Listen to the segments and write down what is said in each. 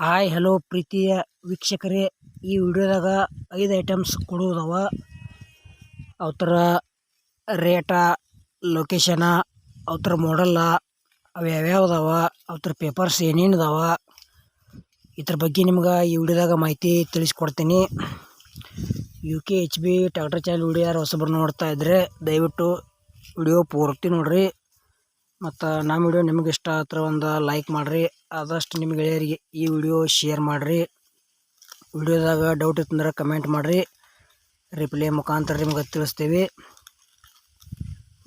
Hi hello ಪ್ರೀತಿಯ ವೀಕ್ಷಕರೇ, ಈ ವಿಡಿಯೋದಾಗ 5 ಐಟಮ್ಸ್ ಕೊಡುವುದವ. ಅವರ ರೇಟ, ಲೊಕೇಶನ, ಅವ್ರ ಮಾಡಲ್ಲ, ಅವು ಯಾವ್ಯಾವ್ದವ, ಅವ್ರ ಪೇಪರ್ಸ್ ಏನೇನದಾವ, ಇದ್ರ ಬಗ್ಗೆ ನಿಮ್ಗೆ ಈ ವಿಡಿಯೋದಾಗ ಮಾಹಿತಿ ತಿಳಿಸ್ಕೊಡ್ತೀನಿ. UKHB ಟ್ಯಾಕ್ಟರ್ ಚಾನಲ್ ವಿಡಿಯೋ ಯಾರು ಹೊಸಬರು ನೋಡ್ತಾ ಇದ್ದರೆ ದಯವಿಟ್ಟು ವಿಡಿಯೋ ಪೂರ್ತಿ ನೋಡ್ರಿ. ಮತ್ತು ನಮ್ಮ ವಿಡಿಯೋ ನಿಮಗೆ ಇಷ್ಟ ಆದ್ರೆ ಒಂದು ಲೈಕ್ ಮಾಡಿರಿ. ಆದಷ್ಟು ನಿಮ್ಮ ಗೆಳೆಯರಿಗೆ ಈ ವಿಡಿಯೋ ಶೇರ್ ಮಾಡಿರಿ. ವಿಡಿಯೋದಾಗ ಡೌಟ್ ಇತ್ತಂದ್ರೆ ಕಮೆಂಟ್ ಮಾಡಿರಿ, ರಿಪ್ಲೈ ಮುಖಾಂತರ ನಿಮ್ಗೆ ತಿಳಿಸ್ತೀವಿ.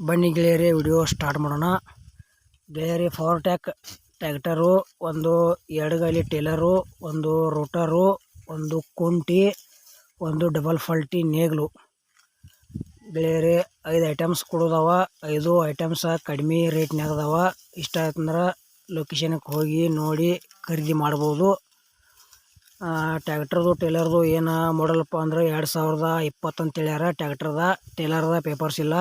ಬನ್ನಿ ಗೆಳೆಯರೇ, ವಿಡಿಯೋ ಸ್ಟಾರ್ಟ್ ಮಾಡೋಣ. ಗೆಳೆಯರಿ, ಪವರ್ ಟ್ಯಾಕ್ಟರು, ಒಂದು ಎಡಗಾಲಿ ಟೇಲರು, ಒಂದು ರೋಟರು, ಒಂದು ಕುಂಟಿ, ಒಂದು ಡಬಲ್ ಫಾಲ್ಟಿ ನೇಗ್ಲು. ಗೆಳೆಯರೇ, 5 ಐಟಮ್ಸ್ ಕೊಡೋದವ. 5 ಐಟಮ್ಸ ಕಡಿಮೆ ರೇಟ್ನಾಗದವ. ಇಷ್ಟ ಆಯ್ತಂದ್ರೆ ಲೊಕೇಶನ್ಗೆ ಹೋಗಿ ನೋಡಿ ಖರೀದಿ ಮಾಡ್ಬೋದು. ಟ್ಯಾಕ್ಟರ್ದು ಟೇಲರ್ದು ಏನು ಮಾಡಲಪ್ಪ ಅಂದ್ರೆ 2020 ಅಂತ ಹೇಳ್ಯಾರ. ಟ್ಯಾಕ್ಟರ್ದ ಟೇಲರ್ದ ಪೇಪರ್ಸ್ ಇಲ್ಲ.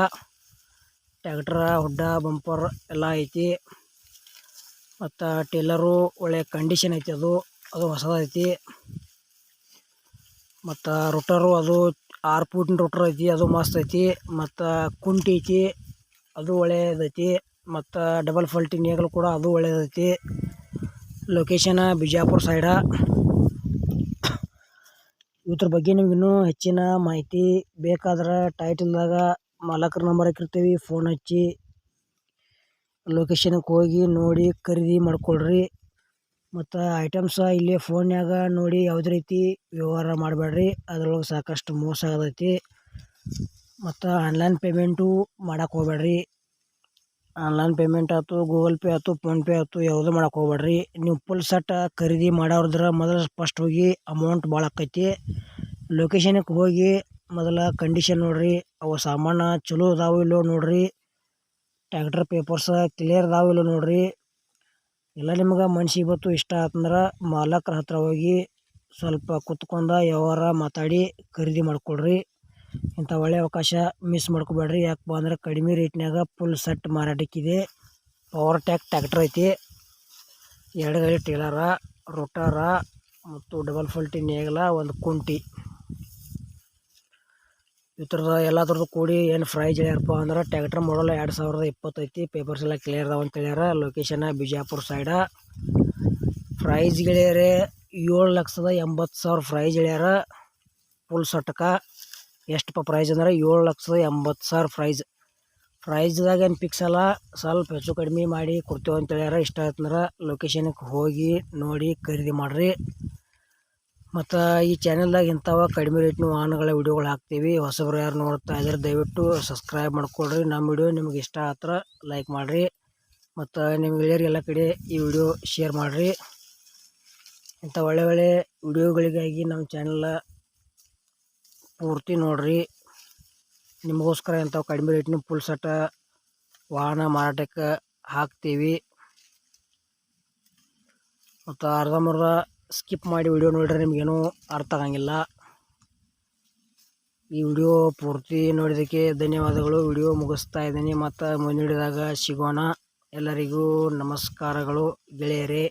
ಟ್ಯಾಕ್ಟ್ರ ಹುಡ್ಡ ಬಂಪರ್ ಎಲ್ಲ ಐತಿ. ಮತ್ತು ಟೇಲರು ಒಳ್ಳೆ ಕಂಡೀಷನ್ ಐತಿ, ಅದು ಹೊಸದೈತಿ. ಮತ್ತು ರೋಟರು ಅದು 6 ಫೂಟಿನ ರೋಟರ್ ಐತಿ, ಅದು ಮಸ್ತ್ ಐತಿ. ಮತ್ತು ಕುಂಟಿ ಐತಿ, ಅದು ಒಳ್ಳೆಯದೈತಿ. ಮತ್ತು ಡಬಲ್ ಫಾಲ್ಟಿ ನೇಗಲು ಕೂಡ ಅದು ಒಳ್ಳೆಯದೈತಿ. ಲೊಕೇಶನ ಬಿಜಾಪುರ ಸೈಡ. ಇದ್ರ ಬಗ್ಗೆ ನಿಮ್ಗೆ ಇನ್ನೂ ಹೆಚ್ಚಿನ ಮಾಹಿತಿ ಬೇಕಾದ್ರೆ ಟೈಟಲ್ದಾಗ ಮಾಲಕರ ನಂಬರ್ ಹಾಕಿರ್ತೀವಿ, ಫೋನ್ ಹಚ್ಚಿ ಲೊಕೇಶನ್ಗೆ ಹೋಗಿ ನೋಡಿ ಖರೀದಿ ಮಾಡ್ಕೊಳ್ರಿ. ಮತ್ತು ಐಟಮ್ಸ ಇಲ್ಲಿ ಫೋನ್ಯಾಗ ನೋಡಿ ಯಾವುದೇ ರೀತಿ ವ್ಯವಹಾರ ಮಾಡಬೇಡ್ರಿ, ಅದ್ರೊಳಗೆ ಸಾಕಷ್ಟು ಮೋಸ ಆಗತೈತಿ. ಮತ್ತು ಆನ್ಲೈನ್ ಪೇಮೆಂಟು ಮಾಡೋಕೆ ಹೋಗ್ಬೇಡ್ರಿ. ಆನ್ಲೈನ್ ಪೇಮೆಂಟ್ ಆಯ್ತು, ಗೂಗಲ್ ಪೇ ಆಯ್ತು, ಫೋನ್ಪೇ ಆಯ್ತು, ಯಾವುದೂ ಮಾಡೋಕೆ ಹೋಗ್ಬೇಡ್ರಿ. ನೀವು ಫುಲ್ ಸೆಟ್ ಖರೀದಿ ಮಾಡೋದ್ರ ಮೊದಲು ಫಸ್ಟ್ ಹೋಗಿ ಅಮೌಂಟ್ ಭಾಳ ಆಕೈತಿ. ಲೊಕೇಶನ್ಗೆ ಹೋಗಿ ಮೊದಲ ಕಂಡೀಷನ್ ನೋಡ್ರಿ, ಅವು ಸಾಮಾನು ಚಲೋ ಅದಾವು ಇಲ್ಲೋ ನೋಡ್ರಿ. ಟ್ಯಾಕ್ಟರ್ ಪೇಪರ್ಸ ಕ್ಲಿಯರ್ ಅದಾವು ಇಲ್ಲೋ ನೋಡ್ರಿ. ಎಲ್ಲ ನಿಮ್ಗೆ ಮನ್ಸಿಗೆ ಬತ್ತು ಇಷ್ಟ ಆತಂದ್ರೆ ಮಾಲಕರ ಹತ್ರ ಹೋಗಿ ಸ್ವಲ್ಪ ಕುತ್ಕೊಂಡು ವ್ಯವಹಾರ ಮಾತಾಡಿ ಖರೀದಿ ಮಾಡ್ಕೊಳ್ರಿ. ಇಂಥ ಒಳ್ಳೆಯ ಅವಕಾಶ ಮಿಸ್ ಮಾಡ್ಕೊಬೇಡ್ರಿ. ಯಾಕಪ್ಪ ಅಂದ್ರೆ ಕಡಿಮೆ ರೇಟ್ನಾಗ ಫುಲ್ ಸೆಟ್ ಮಾರಾಟಕ್ಕಿದೆ. ಪವರ್ ಟ್ಯಾಕ್ಟರ್ ಐತಿ, ಎಡಗಾಲಿ ಟೇಲರ, ರೋಟರ ಮತ್ತು ಡಬಲ್ ಫಾಲ್ಟಿ ನೇಗಲ, ಒಂದು ಕುಂಟಿ. ಈ ಥರದ ಎಲ್ಲದ್ರದ್ದು ಕೂಡಿ ಏನು ಪ್ರೈಜ್ ಹೇಳ್ಯಾರಪ್ಪ ಅಂದ್ರೆ ಟ್ಯಾಕ್ಟರ್ ಮಾಡಲ್ 2020 ಐತಿ. ಪೇಪರ್ಸ್ ಎಲ್ಲ ಕ್ಲಿಯರ್ ಅದಾವ ಅಂತ ಹೇಳ್ಯಾರ. ಲೊಕೇಶನ್ ಬಿಜಾಪುರ ಸೈಡ. ಪ್ರೈಜ್ ಗೆಳೆಯರೇ 7,80,000 ಪ್ರೈಜ್ ಹೇಳ್ಯಾರ ಫುಲ್ ಸೆಟ್ಕ. ಎಷ್ಟಪ್ಪ ಪ್ರೈಜ್ ಅಂದ್ರೆ 7,80,000 ಪ್ರೈಜ್ದಾಗ ಏನು ಫಿಕ್ಸ್ ಅಲ್ಲ, ಸ್ವಲ್ಪ ಹೆಚ್ಚು ಕಡಿಮೆ ಮಾಡಿ ಕೊಡ್ತೇವೆ ಅಂತ ಹೇಳ್ಯಾರ. ಇಷ್ಟ ಆಯ್ತಂದ್ರೆ ಲೊಕೇಶನ್ಗೆ ಹೋಗಿ ನೋಡಿ ಖರೀದಿ ಮಾಡಿರಿ. ಮತ್ತು ಈ ಚಾನಲ್ದಾಗ ಇಂಥವ ಕಡಿಮೆ ರೇಟ್ನ ವಾಹನಗಳ ವಿಡಿಯೋಗಳು ಹಾಕ್ತೀವಿ. ಹೊಸಬರು ಯಾರು ನೋಡ್ತಾ ಇದ್ದಾರೆ ದಯವಿಟ್ಟು ಸಬ್ಸ್ಕ್ರೈಬ್ ಮಾಡ್ಕೊಳ್ರಿ. ನಮ್ಮ ವಿಡಿಯೋ ನಿಮ್ಗೆ ಇಷ್ಟ ಆದ್ರೆ ಲೈಕ್ ಮಾಡಿರಿ. ಮತ್ತು ನಿಮ್ಮ ಗೆಳೆಯರಿಗೆ ಎಲ್ಲ ಕಡೆ ಈ ವಿಡಿಯೋ ಶೇರ್ ಮಾಡಿರಿ. ಇಂಥ ಒಳ್ಳೆ ವಿಡಿಯೋಗಳಿಗಾಗಿ ನಮ್ಮ ಚಾನಲ್ ಪೂರ್ತಿ ನೋಡ್ರಿ. ನಿಮಗೋಸ್ಕರ ಇಂಥವು ಕಡಿಮೆ ರೇಟ್ನ ಫುಲ್ ಸೆಟ್ ವಾಹನ ಮಾರಾಟಕ್ಕೆ ಹಾಕ್ತೀವಿ. ಮತ್ತು ಅರ್ಧಂಬರ್ಧ ಸ್ಕಿಪ್ ಮಾಡಿ ವಿಡಿಯೋ ನೋಡಿದ್ರೆ ನಿಮಗೇನೂ ಅರ್ಥ ಆಗಂಗಿಲ್ಲ. ಈ ವಿಡಿಯೋ ಪೂರ್ತಿ ನೋಡಿದ್ದಕ್ಕೆ ಧನ್ಯವಾದಗಳು. ವಿಡಿಯೋ ಮುಗಿಸ್ತಾ ಇದ್ದೀನಿ. ಮತ್ತು ಮುಂದಿನದಾಗ ಸಿಗೋಣ. ಎಲ್ಲರಿಗೂ ನಮಸ್ಕಾರಗಳು ಗೆಳೆಯರೇ.